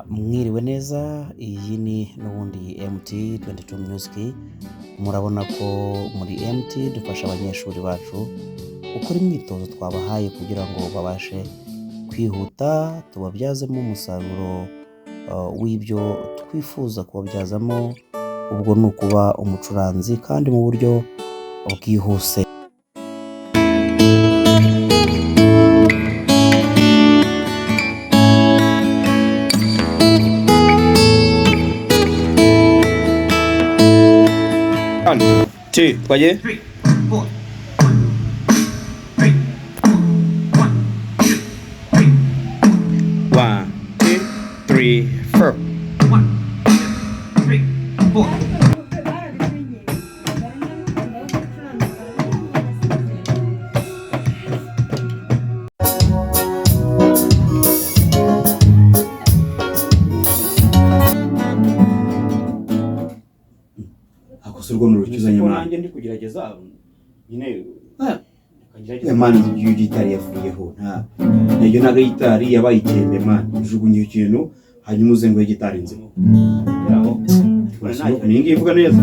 Mwiriwe neza, iyi ni n'ubundi MT22 Music. Murabona ko muri MT dufasha abanyeshuri bacu gukora imyitozo twabahaye kugira ngo babashe kwihuta, tubabyazemo umusaruro w'ibyo twifuza kubabyazamo. Ubwo ni ukuba umucuranzi kandi mu buryo bwihuse. Twagiye 3, 4, 1, 1 2 3 4 1, 2, 3, 4. Akosorwa n'urukizanye mwana. Nanjye ndi kugerageza nyine Man iyo gitari yafuyeho nta nayo naga gitari yabaye ikembe man jugunye ikintu hanyuma uzenguye gitari nzima yaho ningi ivuga neza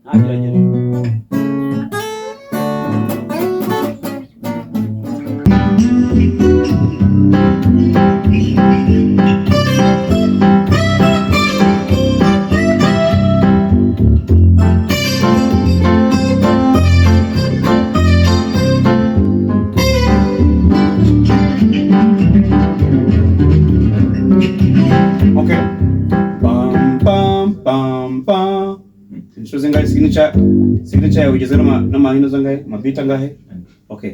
ntagerageza. Instruzi ngahe signature yawe ugeze n'amahino zangahe mabita ngahe okay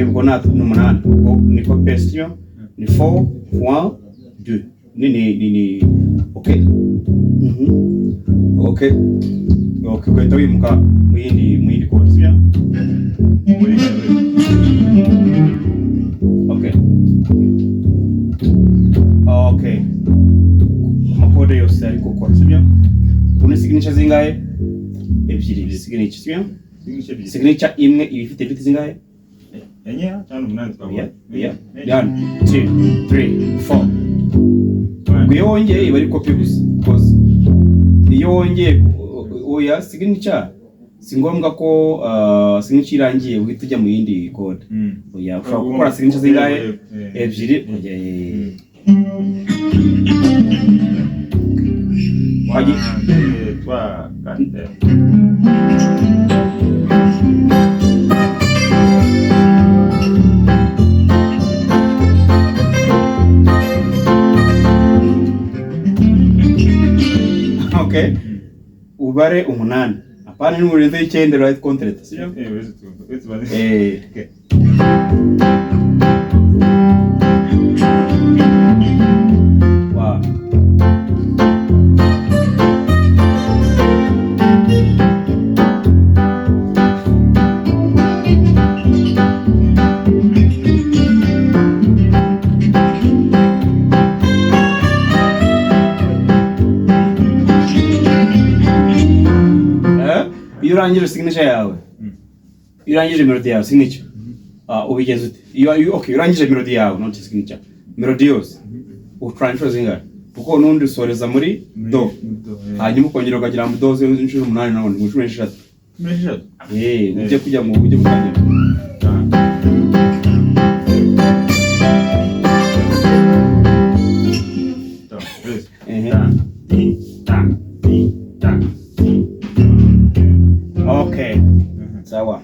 ubwo n'umunani ubwo niko question ni 4 1 2 ni okay kwenda wimuka mu yindi chord sibya okay amakode yose ariko kwa sibyo une signature zingahe ebyiri signature sibyo signature imwe ibifite biti zingahe enye cyane umunani twabona 1 2 3 4 iyo wongeye iba ari copy gusa because iyo wongeye oya signature si ngombwa ko signature irangiye uhita ujya mu yindi code oya ushobora gukora signature zingahe ebyiri Wagi twa okay ubare umunani apana ni murenze icyenda right contract sibyo okay wow iyo urangije signature yawe iyo urangije melody yawe signature ubigenza ute iyo okay urangije melody yawe not signature melody yose utransfer zingahe kuko nundi usoreza muri do hanyuma ukongera ukagira mu do inshuro 8 none mu inshuro 6 ujye kujya mu buryo butangira okay sawa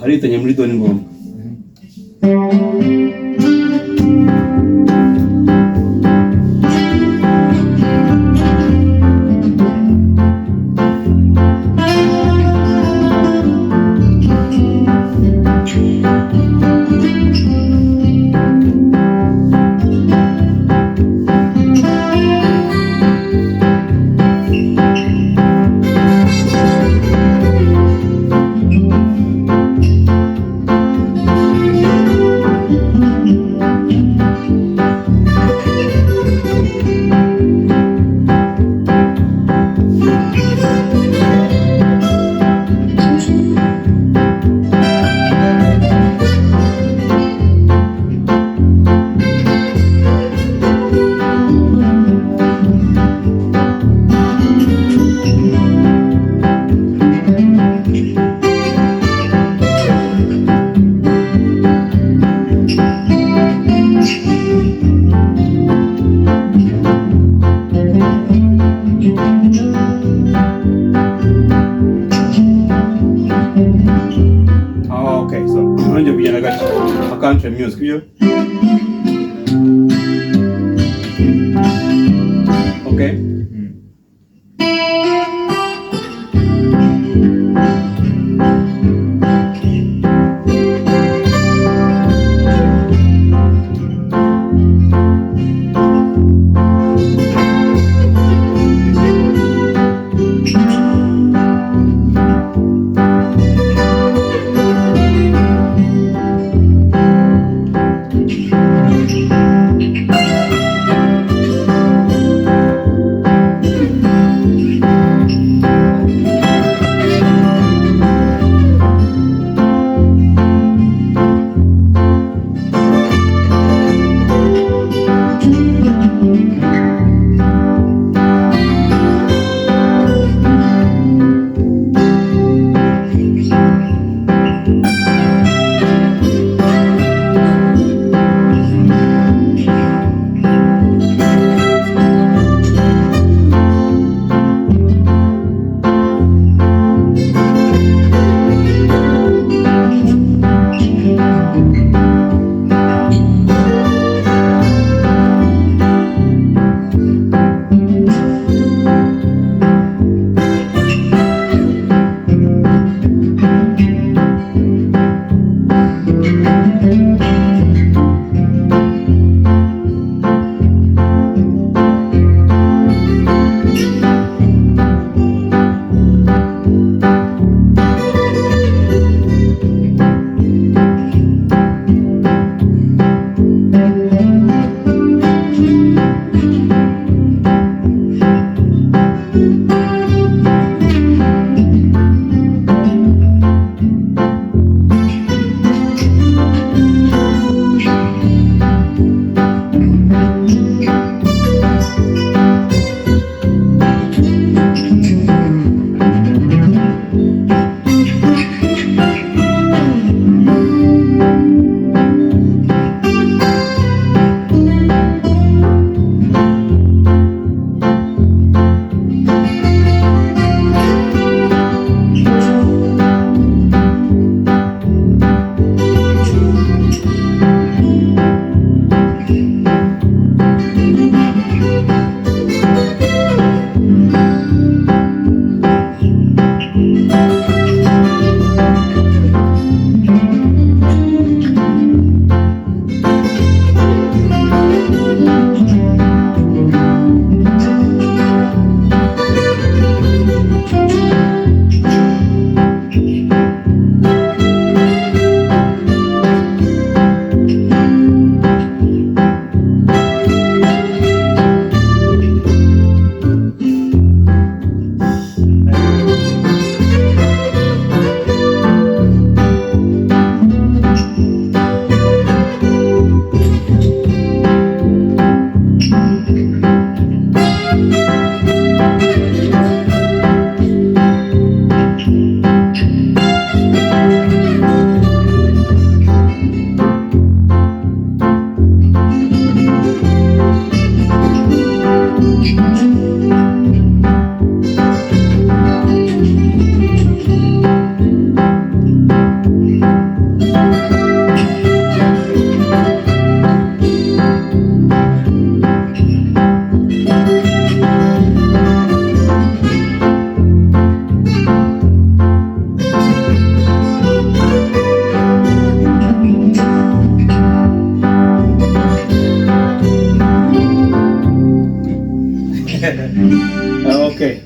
haritanye muri do ni ngombwa. Okay, so nongeye kugenda gake country music yo. Okay. Okay.